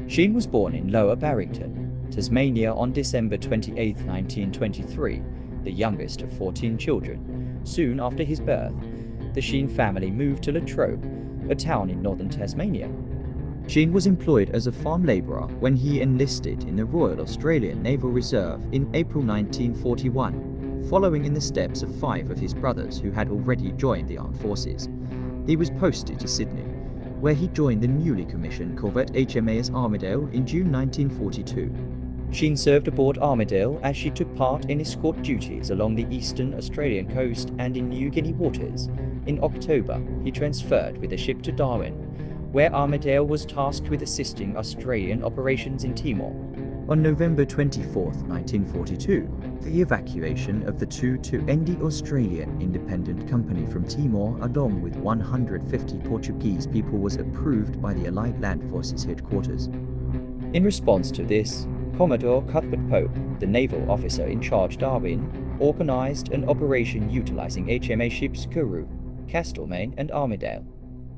Sheean was born in Lower Barrington, Tasmania on December 28, 1923, the youngest of 14 children. Soon after his birth, the Sheean family moved to Latrobe, a town in northern Tasmania. Sheean was employed as a farm labourer when he enlisted in the Royal Australian Naval Reserve in April 1941, following in the steps of 5 of his brothers who had already joined the armed forces. He was posted to Sydney, where he joined the newly commissioned corvette HMAS Armidale in June 1942. Sheean served aboard Armidale as she took part in escort duties along the eastern Australian coast and in New Guinea waters. In October, he transferred with the ship to Darwin, where Armidale was tasked with assisting Australian operations in Timor. On November 24, 1942, the evacuation of the two to end the Australian independent company from Timor along with 150 Portuguese people was approved by the Allied Land Forces headquarters. In response to this, Commodore Cuthbert Pope, the naval officer in charge Darwin, organized an operation utilizing HMA ships Kourou, Castlemaine and Armidale.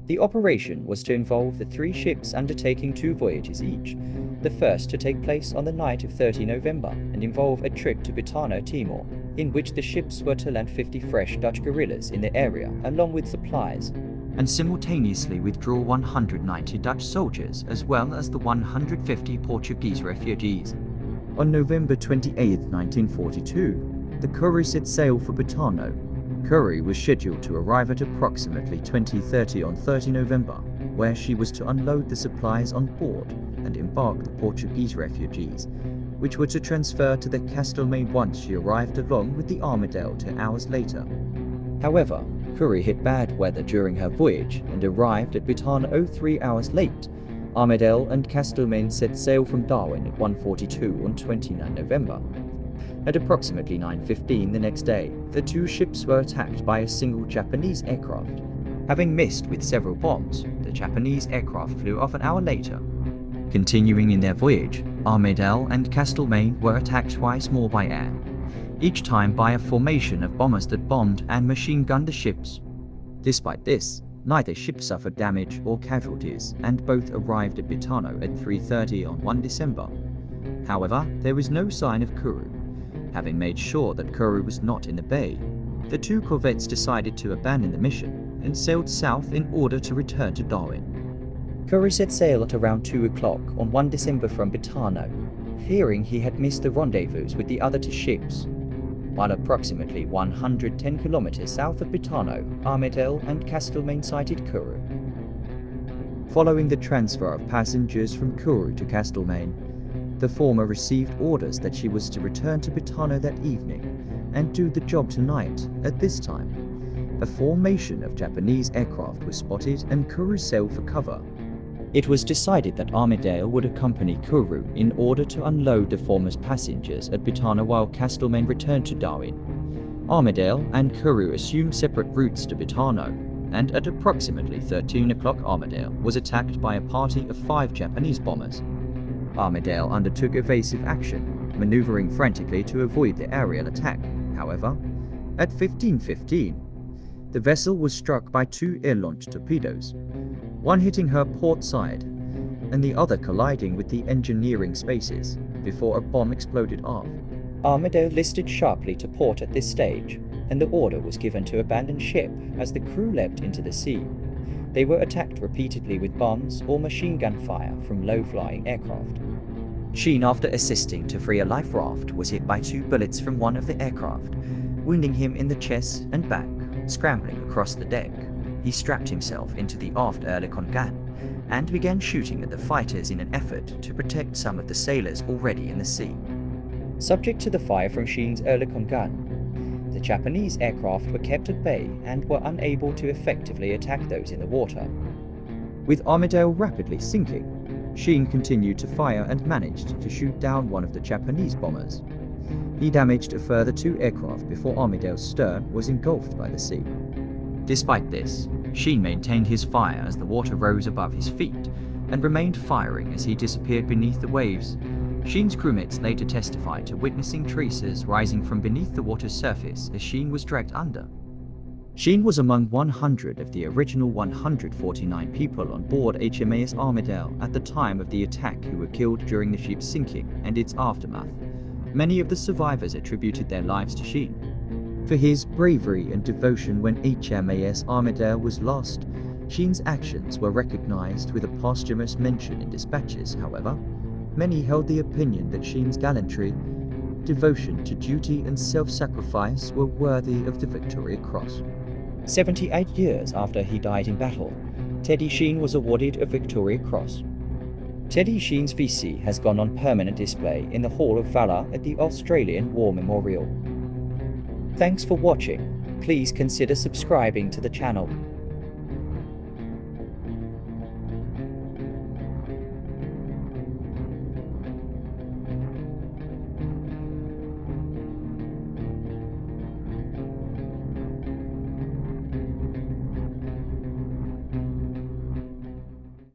The operation was to involve the 3 ships undertaking 2 voyages each, the first to take place on the night of 30 November and involve a trip to Bitano, Timor, in which the ships were to land 50 fresh Dutch guerrillas in the area along with supplies, and simultaneously withdraw 190 Dutch soldiers as well as the 150 Portuguese refugees. On November 28, 1942, the Kourou set sail for Bitano. Kourou was scheduled to arrive at approximately 20:30 on 30 November, where she was to unload the supplies on board and embark the Portuguese refugees, which were to transfer to the Castlemaine once she arrived along with the Armidale 2 hours later. However, Kourou hit bad weather during her voyage and arrived at Bitano 3 hours late. Armidale and Castlemaine set sail from Darwin at 1:42 on 29 November. At approximately 9:15 the next day, the 2 ships were attacked by a single Japanese aircraft. Having missed with several bombs, the Japanese aircraft flew off an hour later. Continuing in their voyage, Armidale and Castlemaine were attacked twice more by air, each time by a formation of bombers that bombed and machine-gunned the ships. Despite this, neither ship suffered damage or casualties, and both arrived at Bitano at 3:30 on 1 December. However, there was no sign of Kourou. Having made sure that Kourou was not in the bay, the 2 corvettes decided to abandon the mission and sailed south in order to return to Darwin. Kourou set sail at around 2 o'clock on 1 December from Bitano, fearing he had missed the rendezvous with the other 2 ships. While approximately 110 kilometers south of Bitano, Armidale and Castlemaine sighted Kourou. Following the transfer of passengers from Kourou to Castlemaine, the former received orders that she was to return to Bitano that evening and do the job tonight. At this time, a formation of Japanese aircraft was spotted and Kourou sailed for cover. It was decided that Armidale would accompany Kourou in order to unload the former's passengers at Bitano while Castlemaine returned to Darwin. Armidale and Kourou assumed separate routes to Bitano, and at approximately 13 o'clock Armidale was attacked by a party of 5 Japanese bombers. Armidale undertook evasive action, maneuvering frantically to avoid the aerial attack. However, at 15:15, the vessel was struck by 2 air-launched torpedoes, one hitting her port side and the other colliding with the engineering spaces before a bomb exploded aft. Armidale listed sharply to port at this stage, and the order was given to abandon ship as the crew leapt into the sea. They were attacked repeatedly with bombs or machine gun fire from low-flying aircraft. Sheean, after assisting to free a life raft, was hit by 2 bullets from one of the aircraft, wounding him in the chest and back. Scrambling across the deck, he strapped himself into the aft Oerlikon gun and began shooting at the fighters in an effort to protect some of the sailors already in the sea. Subject to the fire from Sheean's Oerlikon gun, the Japanese aircraft were kept at bay and were unable to effectively attack those in the water. With Armidale rapidly sinking, Sheean continued to fire and managed to shoot down one of the Japanese bombers. He damaged a further 2 aircraft before Armidale's stern was engulfed by the sea. Despite this, Sheean maintained his fire as the water rose above his feet and remained firing as he disappeared beneath the waves. Sheean's crewmates later testified to witnessing traces rising from beneath the water's surface as Sheean was dragged under. Sheean was among 100 of the original 149 people on board HMAS Armidale at the time of the attack who were killed during the ship's sinking and its aftermath. Many of the survivors attributed their lives to Sheean. For his bravery and devotion when HMAS Armidale was lost, Sheean's actions were recognized with a posthumous mention in dispatches. However, many held the opinion that Sheean's gallantry, devotion to duty and self-sacrifice were worthy of the Victoria Cross. 78 years after he died in battle, Teddy Sheean was awarded a Victoria Cross. Teddy Sheean's VC has gone on permanent display in the Hall of Valour at the Australian War Memorial. Thanks for watching. Please consider subscribing to the channel.